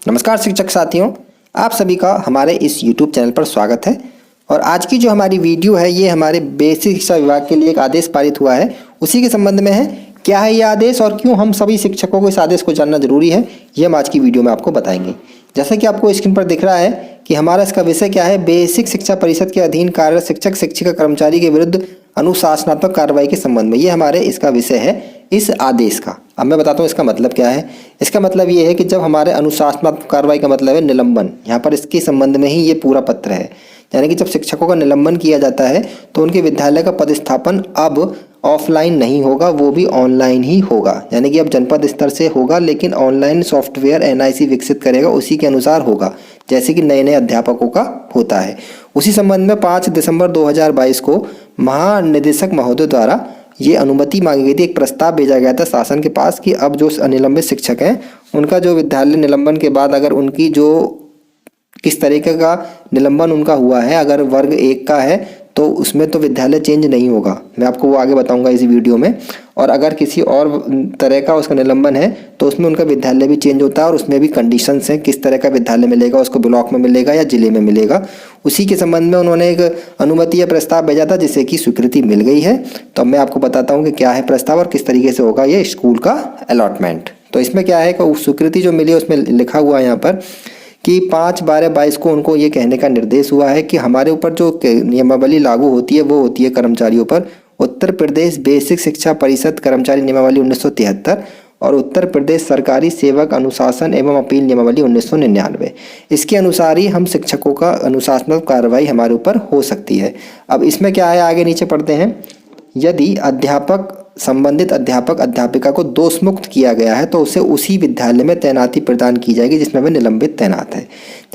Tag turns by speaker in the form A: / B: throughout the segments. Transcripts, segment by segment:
A: नमस्कार शिक्षक साथियों, आप सभी का हमारे इस YouTube चैनल पर स्वागत है। और आज की जो हमारी वीडियो है ये हमारे बेसिक शिक्षा विभाग के लिए एक आदेश पारित हुआ है, उसी के संबंध में है। क्या है ये आदेश और क्यों हम सभी शिक्षकों को इस आदेश को जानना जरूरी है, ये हम आज की वीडियो में आपको बताएंगे। जैसा कि आपको स्क्रीन पर दिख रहा है कि हमारा इसका विषय क्या है, बेसिक शिक्षा परिषद के अधीन कार्यरत शिक्षक शिक्षिका कर्मचारी के विरुद्ध अनुशासनात्मक कार्रवाई के संबंध में। ये हमारे इसका विषय है इस आदेश का। अब मैं बताता हूँ इसका मतलब क्या है। इसका मतलब ये है कि जब हमारे अनुशासनात्मक कार्रवाई का मतलब है निलंबन, यहाँ पर इसके संबंध में ही ये पूरा पत्र है। यानी कि जब शिक्षकों का निलंबन किया जाता है तो उनके विद्यालय का पदस्थापन अब ऑफलाइन नहीं होगा, वो भी ऑनलाइन ही होगा। यानी कि अब जनपद स्तर से होगा, लेकिन ऑनलाइन सॉफ्टवेयर एनआईसी विकसित करेगा, उसी के अनुसार होगा जैसे कि नए नए अध्यापकों का होता है। उसी संबंध में 5 दिसंबर 2022 को महानिदेशक महोदय द्वारा ये अनुमति मांगी गई थी। एक प्रस्ताव भेजा गया था शासन के पास कि अब जो अनिलंबित शिक्षक हैं उनका जो विद्यालय निलंबन के बाद अगर उनकी जो किस तरीके का निलंबन उनका हुआ है, अगर वर्ग 1 का है तो उसमें तो विद्यालय चेंज नहीं होगा, मैं आपको वो आगे बताऊंगा इसी वीडियो में। और अगर किसी और तरह का उसका निलंबन है तो उसमें उनका विद्यालय भी चेंज होता है और उसमें भी कंडीशंस हैं किस तरह का विद्यालय मिलेगा, उसको ब्लॉक में मिलेगा या जिले में मिलेगा। उसी के संबंध में उन्होंने एक अनुमति या प्रस्ताव भेजा था जिसे कि स्वीकृति मिल गई है। तो अब मैं आपको बताता हूँ कि क्या है प्रस्ताव और किस तरीके से होगा ये स्कूल का अलॉटमेंट। तो इसमें क्या है कि स्वीकृति जो मिली उसमें लिखा हुआ है यहाँ पर कि 5/12/22 को उनको ये कहने का निर्देश हुआ है कि हमारे ऊपर जो नियमावली लागू होती है वो होती है कर्मचारियों पर उत्तर प्रदेश बेसिक शिक्षा परिषद कर्मचारी नियमावली 1973 और उत्तर प्रदेश सरकारी सेवक अनुशासन एवं अपील नियमावली 1999। इसके अनुसार ही हम शिक्षकों का अनुशासनात्मक कार्रवाई हमारे ऊपर हो सकती है। अब इसमें क्या है, आगे नीचे पढ़ते हैं। यदि संबंधित अध्यापक अध्यापिका को दोष मुक्त किया गया है तो उसे उसी विद्यालय में तैनाती प्रदान की जाएगी जिसमें वह निलंबित तैनात है।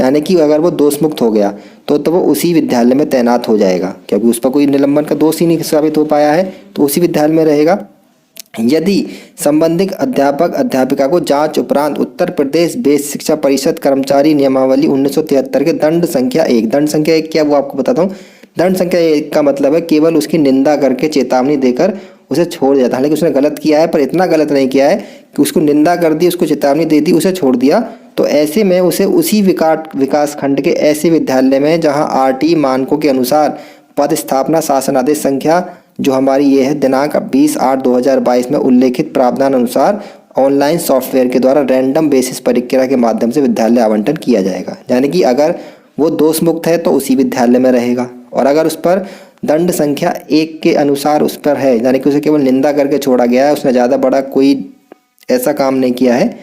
A: यानी कि अगर वो दोष मुक्त हो गया तो वो उसी विद्यालय में तैनात हो जाएगा, क्योंकि उस पर कोई निलंबन का दोष ही नहीं साबित हो पाया है, तो उसी विद्यालय में रहेगा। यदि संबंधित अध्यापक अध्यापिका को जांच उपरांत उत्तर प्रदेश बेसिक शिक्षा परिषद कर्मचारी नियमावली 1973 के दंड संख्या 1 क्या वो आपको बताता हूँ। दंड संख्या 1 का मतलब है केवल उसकी निंदा करके चेतावनी देकर उसे छोड़ दिया था। हालांकि उसने गलत किया है पर इतना गलत नहीं किया है कि उसको निंदा कर दी, उसको चेतावनी दे दी, उसे छोड़ दिया। तो ऐसे में उसे उसी विकास खंड के ऐसे विद्यालय में जहां आरटी मानकों के अनुसार पद स्थापना शासन आदेश संख्या जो हमारी ये है दिनांक 20/8/2022 में उल्लेखित प्रावधान अनुसार ऑनलाइन सॉफ्टवेयर के द्वारा रैंडम बेसिस प्रक्रिया के माध्यम से विद्यालय आवंटन किया जाएगा। यानी कि अगर वो दोष मुक्त है तो उसी विद्यालय में रहेगा, और अगर उस पर दंड संख्या 1 के अनुसार उस पर है, यानी कि उसे केवल निंदा करके छोड़ा गया है, उसने ज़्यादा बड़ा कोई ऐसा काम नहीं किया है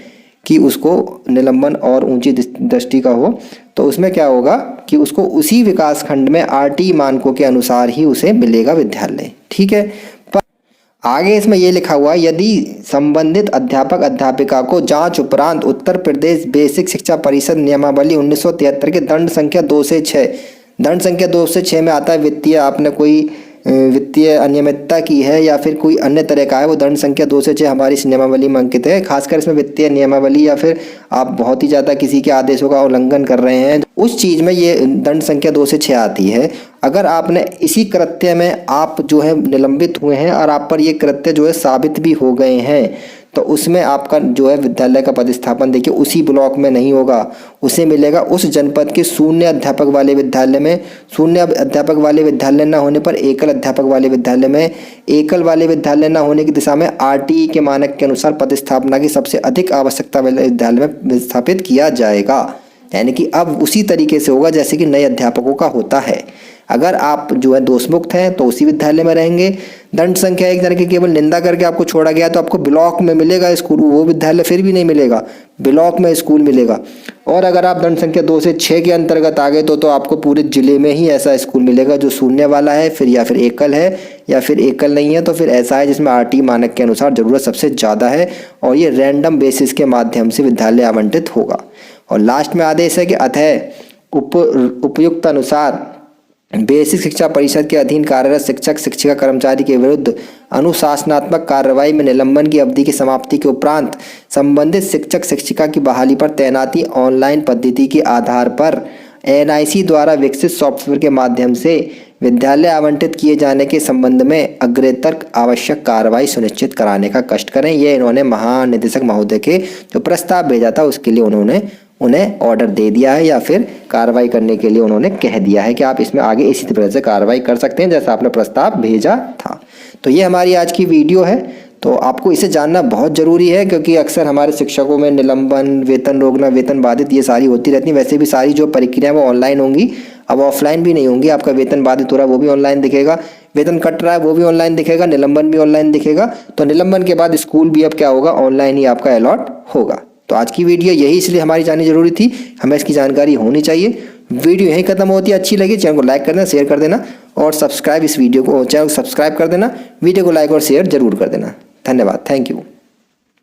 A: कि उसको निलंबन और ऊंची दृष्टि का हो, तो उसमें क्या होगा कि उसको उसी विकास खंड में आरटी मानकों के अनुसार ही उसे मिलेगा विद्यालय। ठीक है। पर आगे इसमें ये लिखा हुआ है, यदि संबंधित अध्यापक अध्यापिका को जांच उपरांत उत्तर प्रदेश बेसिक शिक्षा परिषद नियमावली 1973 के दंड संख्या 2 से 6, दंड संख्या 2 से 6 में आता है वित्तीय, आपने कोई वित्तीय अनियमितता की है या फिर कोई अन्य तरह का है, वो दंड संख्या 2 से 6 हमारी इस नियमावली में अंकित है। खासकर इसमें वित्तीय नियमावली या फिर आप बहुत ही ज़्यादा किसी के आदेशों का उल्लंघन कर रहे हैं, उस चीज़ में ये दंड संख्या 2 से 6 आती है। अगर आपने इसी कृत्य में आप जो है निलंबित हुए हैं और आप पर ये कृत्य जो है साबित भी हो गए हैं, तो उसमें आपका जो है विद्यालय का पदस्थापन देखिए उसी ब्लॉक में नहीं होगा, उसे मिलेगा उस जनपद के शून्य अध्यापक वाले विद्यालय में। शून्य अध्यापक वाले विद्यालय न होने पर एकल अध्यापक वाले विद्यालय में, एकल वाले विद्यालय न होने की दिशा में आरटीई के मानक के अनुसार पदस्थापना की सबसे अधिक आवश्यकता वाले विद्यालय में स्थापित किया जाएगा। यानी कि अब उसी तरीके से होगा जैसे कि नए अध्यापकों का होता है। अगर आप जो है दोष मुक्त हैं तो उसी विद्यालय में रहेंगे। दंड संख्या 1 की केवल निंदा करके आपको छोड़ा गया तो आपको ब्लॉक में मिलेगा स्कूल, वो विद्यालय फिर भी नहीं मिलेगा, ब्लॉक में स्कूल मिलेगा। और अगर आप दंड संख्या 2 से 6 के अंतर्गत आ गए तो आपको पूरे जिले में ही ऐसा स्कूल मिलेगा जो शून्य वाला है, फिर या फिर एकल है, या फिर एकल नहीं है तो फिर ऐसा है जिसमें आरटी मानक के अनुसार जरूरत सबसे ज़्यादा है, और ये रैंडम बेसिस के माध्यम से विद्यालय आवंटित होगा। और लास्ट में आदेश है कि अतः उपयुक्त अनुसार बेसिक शिक्षा परिषद के अधीन कार्यरत शिक्षक शिक्षिका कर्मचारी के विरुद्ध अनुशासनात्मक कार्रवाई में निलंबन की अवधि की समाप्ति के उपरांत संबंधित शिक्षक शिक्षिका की बहाली पर तैनाती ऑनलाइन पद्धति के आधार पर एनआईसी द्वारा विकसित सॉफ्टवेयर के माध्यम से विद्यालय आवंटित किए जाने के संबंध में अग्रेतर आवश्यक कार्रवाई सुनिश्चित कराने का कष्ट करें। ये इन्होंने महानिदेशक महोदय के जो प्रस्ताव भेजा था उसके लिए उन्होंने उन्हें ऑर्डर दे दिया है या फिर कार्रवाई करने के लिए उन्होंने कह दिया है कि आप इसमें आगे इसी तरह से कार्रवाई कर सकते हैं जैसा आपने प्रस्ताव भेजा था। तो ये हमारी आज की वीडियो है। तो आपको इसे जानना बहुत ज़रूरी है क्योंकि अक्सर हमारे शिक्षकों में निलंबन, वेतन रोकना, वेतन बाधित ये सारी होती रहती हैं। वैसे भी सारी जो प्रक्रिया वो ऑनलाइन होंगी, अब ऑफलाइन भी नहीं होंगी। आपका वेतन बाधित हो रहा है वो भी ऑनलाइन दिखेगा, वेतन कट रहा है वो भी ऑनलाइन दिखेगा, निलंबन भी ऑनलाइन दिखेगा। तो निलंबन के बाद स्कूल भी अब क्या होगा, ऑनलाइन ही आपका अलॉट होगा। तो आज की वीडियो यही इसलिए हमारी जाननी जरूरी थी, हमें इसकी जानकारी होनी चाहिए। वीडियो यहीं खत्म होती है। अच्छी लगी चैनल को लाइक कर देना, शेयर कर देना और सब्सक्राइब इस वीडियो को चैनल को सब्सक्राइब कर देना, वीडियो को लाइक और शेयर जरूर कर देना। धन्यवाद, थैंक यू।